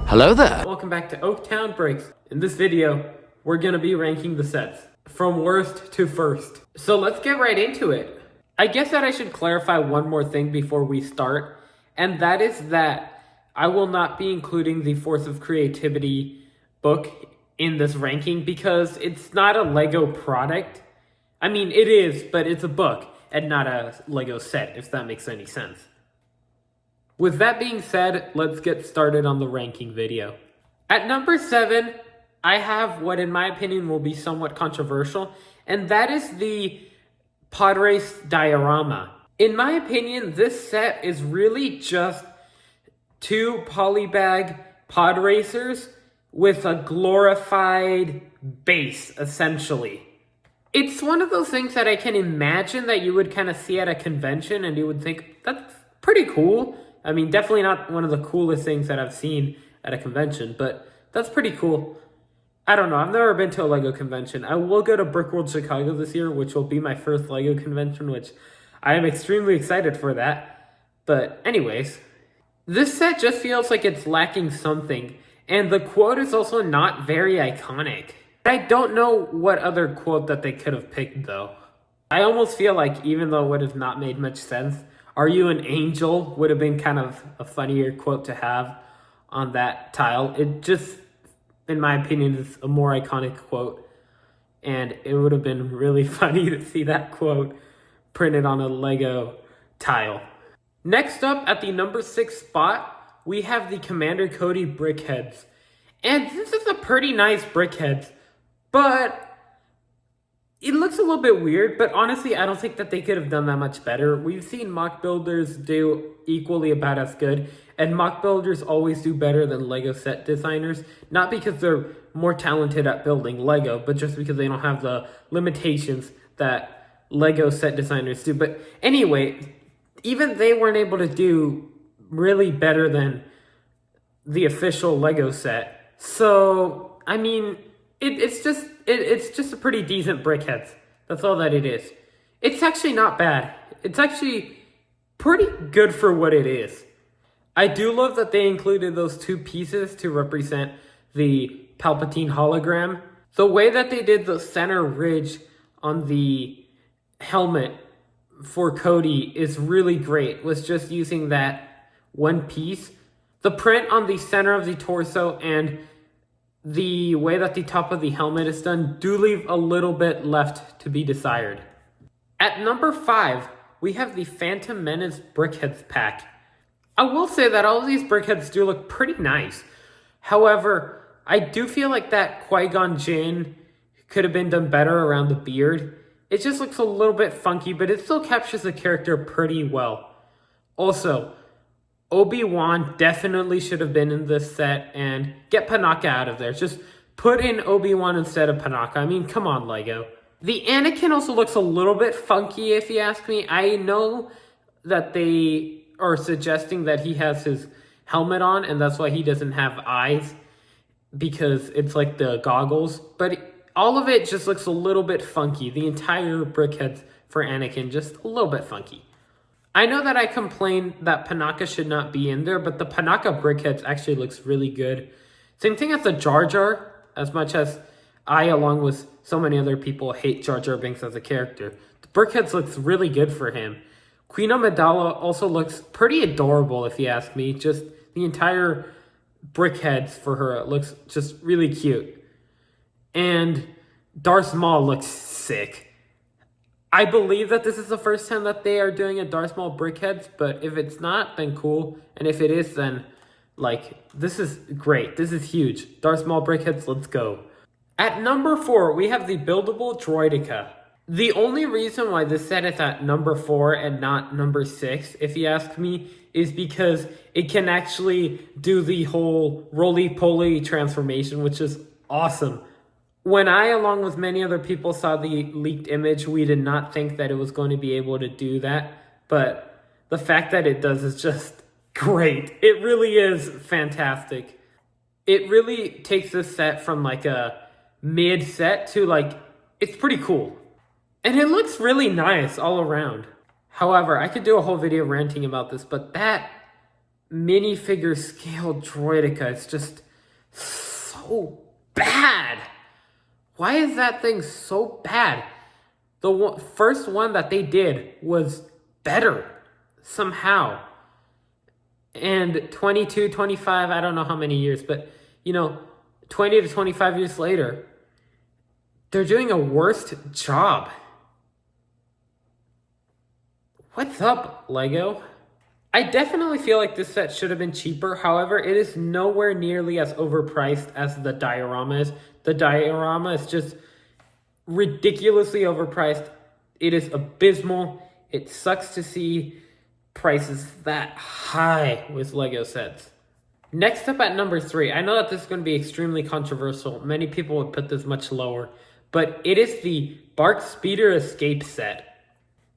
Hello there. Welcome back to Oaktown Bricks. In this video, we're gonna be ranking the sets from worst to first. So let's get right into it. I guess that I should clarify one more thing before we start, and that is that I will not be including the Force of Creativity book in this ranking because it's not a Lego product. I mean, it is, but it's a book and not a Lego set, if that makes any sense. With that being said, let's get started on the ranking video. At number 7, I have what in my opinion will be somewhat controversial, and that is the pod race diorama. In my opinion, this set is really just 2 polybag pod racers with a glorified base, essentially. It's one of those things that I can imagine that you would kind of see at a convention and you would think, that's pretty cool. I mean, definitely not one of the coolest things that I've seen at a convention, but that's pretty cool. I don't know. I've never been to a Lego convention. I will go to Brickworld Chicago this year, which will be my first Lego convention, which I am extremely excited for that. But anyways, this set just feels like it's lacking something, and the quote is also not very iconic. I don't know what other quote that they could have picked, though. I almost feel like even though it would have not made much sense, "Are you an angel?" would have been kind of a funnier quote to have on that tile. It just, in my opinion, is a more iconic quote. And it would have been really funny to see that quote printed on a Lego tile. Next up, at the number 6 spot, we have the Commander Cody Brickheads. And this is a pretty nice Brickheads, but it looks a little bit weird, but honestly, I don't think that they could have done that much better. We've seen mock builders do equally about as good, and mock builders always do better than Lego set designers, not because they're more talented at building Lego, but just because they don't have the limitations that Lego set designers do. But anyway, even they weren't able to do really better than the official Lego set. So, I mean, it's just a pretty decent Brickheads. That's all that it is. It's actually not bad. It's actually pretty good for what it is. I do love that they included those 2 pieces to represent the Palpatine hologram. The way that they did the center ridge on the helmet for Cody is really great. Was just using that one piece. The print on the center of the torso and the way that the top of the helmet is done do leave a little bit left to be desired. At number 5, we have the Phantom Menace Brickheads pack. I will say that all of these Brickheads do look pretty nice. However, I do feel like that Qui-Gon Jinn could have been done better around the beard. It just looks a little bit funky, but it still captures the character pretty well. Also, Obi-Wan definitely should have been in this set, and get Panaka out of there. Just put in Obi-Wan instead of Panaka. I mean, come on, Lego. The Anakin also looks a little bit funky, if you ask me. I know that they are suggesting that he has his helmet on, and that's why he doesn't have eyes, because it's like the goggles. But all of it just looks a little bit funky. The entire Brickheads for Anakin, just a little bit funky. I know that I complained that Panaka should not be in there, but the Panaka Brickheads actually looks really good. Same thing as the Jar Jar, as much as I, along with so many other people, hate Jar Jar Binks as a character. The Brickheads looks really good for him. Queen Amidala also looks pretty adorable, if you ask me. Just the entire Brickheads for her looks just really cute. And Darth Maul looks sick. I believe that this is the first time that they are doing a Darth Maul Brickheads, but if it's not, then cool. And if it is, then, this is great. This is huge. Darth Maul Brickheads, let's go. At number 4, we have the Buildable Droideka. The only reason why this set is at number 4 and not number 6, if you ask me, is because it can actually do the whole roly-poly transformation, which is awesome. When I, along with many other people, saw the leaked image, we did not think that it was going to be able to do that. But the fact that it does is just great. It really is fantastic. It really takes this set from a mid set to it's pretty cool. And it looks really nice all around. However, I could do a whole video ranting about this, but that minifigure scale Droideka. It's just so bad. Why is that thing so bad? The first one that they did was better somehow. And 22, 25, I don't know how many years, but 20 to 25 years later, they're doing a worse job. What's up, Lego? I definitely feel like this set should have been cheaper. However, it is nowhere nearly as overpriced as the diorama is. The diorama is just ridiculously overpriced. It is abysmal. It sucks to see prices that high with Lego sets. Next up at number 3, I know that this is going to be extremely controversial. Many people would put this much lower, but it is the Bark Speeder Escape set.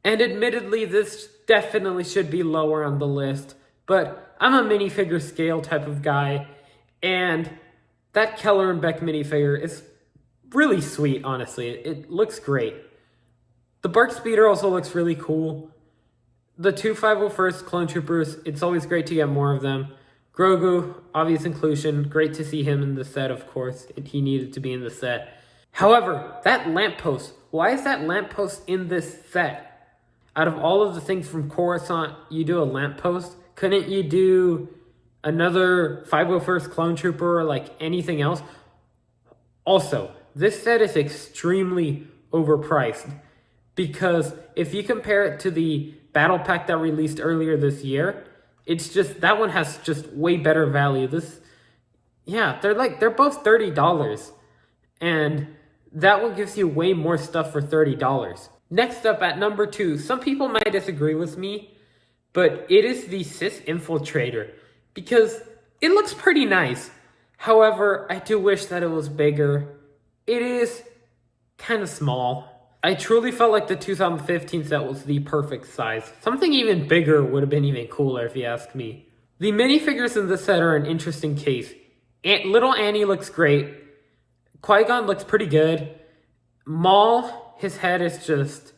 And admittedly, this definitely should be lower on the list, but I'm a minifigure scale type of guy, and that Keller and Beck minifigure is really sweet, honestly. It looks great. The Bark Speeder also looks really cool. The two 501st Clone Troopers, it's always great to get more of them. Grogu, obvious inclusion. Great to see him in the set, of course. He needed to be in the set. However, that lamppost. Why is that lamppost in this set? Out of all of the things from Coruscant, you do a lamppost? Couldn't you do another 501st Clone Trooper or like anything else? Also, this set is extremely overpriced. Because if you compare it to the Battle Pack that released earlier this year, it's just, that one has just way better value. They're both $30. And that one gives you way more stuff for $30. Next up at number 2, some people might disagree with me, but it is the Sith Infiltrator. Because it looks pretty nice. However, I do wish that it was bigger. It is kind of small. I truly felt like the 2015 set was the perfect size. Something even bigger would have been even cooler if you ask me. The minifigures in this set are an interesting case. Little Annie looks great. Qui-Gon looks pretty good. Maul, his head is just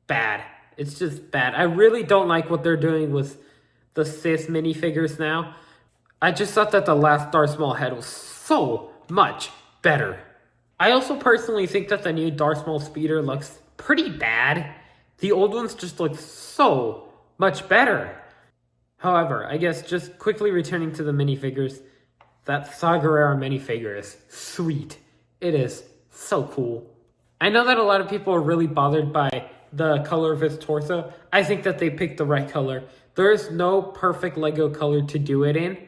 bad. It's just bad. I really don't like what they're doing with the Sith minifigures now. I just thought that the last Darth Maul head was so much better. I also personally think that the new Darth Maul speeder looks pretty bad. The old ones just look so much better. However, I guess just quickly returning to the minifigures, that Saw Gerrera minifigure is sweet. It is so cool. I know that a lot of people are really bothered by the color of his torso. I think that they picked the right color. There is no perfect Lego color to do it in,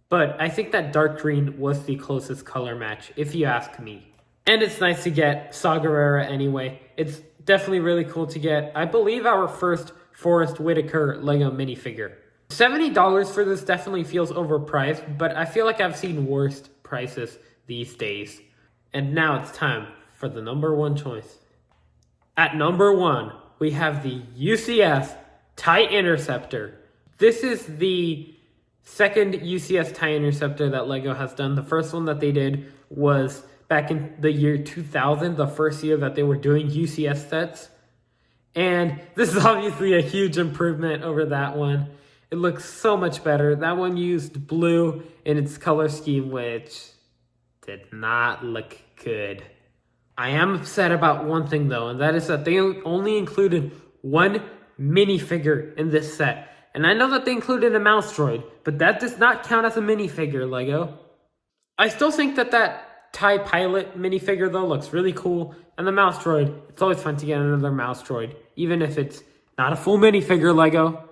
but I think that dark green was the closest color match, if you ask me. And it's nice to get Saw Gerrera anyway. It's definitely really cool to get, I believe, our first Forrest Whitaker Lego minifigure. $70 for this definitely feels overpriced, but I feel like I've seen worse prices these days. And now it's time for the number 1 choice. At number 1, we have the UCS TIE Interceptor. This is the second UCS TIE Interceptor that Lego has done. The first one that they did was back in the year 2000, the first year that they were doing UCS sets. And this is obviously a huge improvement over that one. It looks so much better. That one used blue in its color scheme, which did not look good. I am upset about one thing though, and that is that they only included one minifigure in this set. And I know that they included a mouse droid, but that does not count as a minifigure, Lego. I still think that TIE Pilot minifigure though looks really cool, and the mouse droid, it's always fun to get another mouse droid, even if it's not a full minifigure, Lego.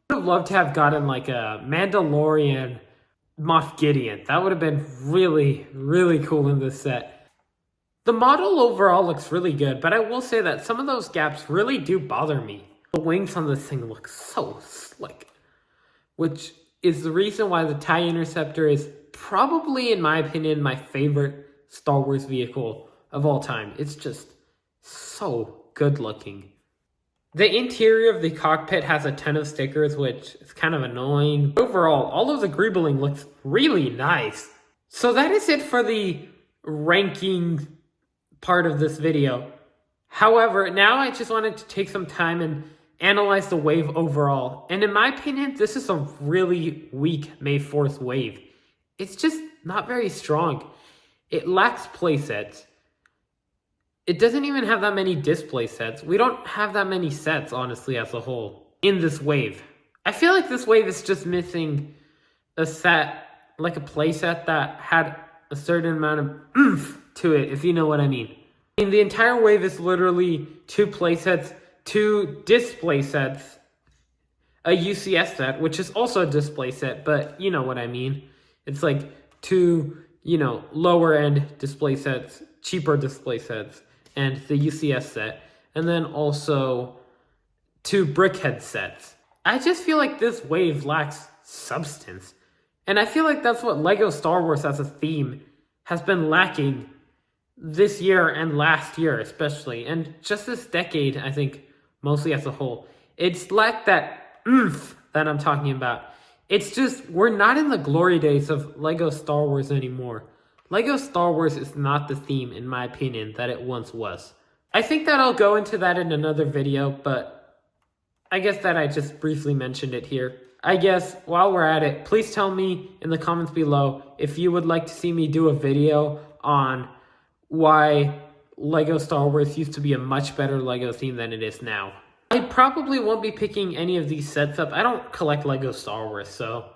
I would have loved to have gotten like a Mandalorian Moff Gideon. That would have been really, really cool in this set. The model overall looks really good, but I will say that some of those gaps really do bother me. The wings on this thing look so slick, which is the reason why the TIE Interceptor is probably, in my opinion, my favorite Star Wars vehicle of all time. It's just so good looking. The interior of the cockpit has a ton of stickers, which is kind of annoying. Overall, all of the greebling looks really nice. So that is it for the ranking part of this video. However, now I just wanted to take some time analyze the wave overall. And in my opinion, this is a really weak May 4th wave. It's just not very strong. It lacks playsets. It doesn't even have that many display sets. We don't have that many sets, honestly, as a whole, in this wave. I feel like this wave is just missing a set, like a playset that had a certain amount of oomph to it, if you know what I mean. I mean, the entire wave is literally 2 playsets, 2 display sets, a UCS set, which is also a display set, but you know what I mean. It's like 2, lower end display sets, cheaper display sets, and the UCS set, and then also 2 brickhead sets. I just feel like this wave lacks substance. And I feel like that's what LEGO Star Wars as a theme has been lacking this year and last year especially, and just this decade, I think, mostly as a whole. It's lacked that oomph that I'm talking about. It's just, we're not in the glory days of LEGO Star Wars anymore. LEGO Star Wars is not the theme, in my opinion, that it once was. I think that I'll go into that in another video, but I guess that I just briefly mentioned it here. I guess while we're at it, please tell me in the comments below if you would like to see me do a video on why LEGO Star Wars used to be a much better LEGO theme than it is now. I probably won't be picking any of these sets up. I don't collect LEGO Star Wars, so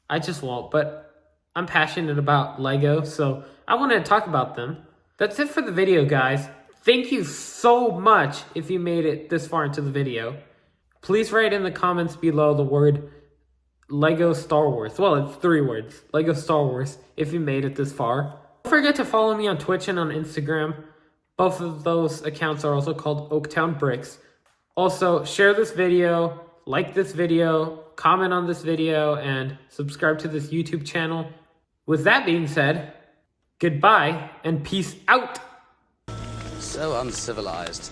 I just won't, but I'm passionate about LEGO, so I want to talk about them. That's it for the video, guys. Thank you so much if you made it this far into the video. Please write in the comments below the word LEGO Star Wars. Well, it's 3 words. LEGO Star Wars, if you made it this far. Don't forget to follow me on Twitch and on Instagram. Both of those accounts are also called Oaktown Bricks. Also, share this video, like this video, comment on this video, and subscribe to this YouTube channel. With that being said, goodbye and peace out. So uncivilized.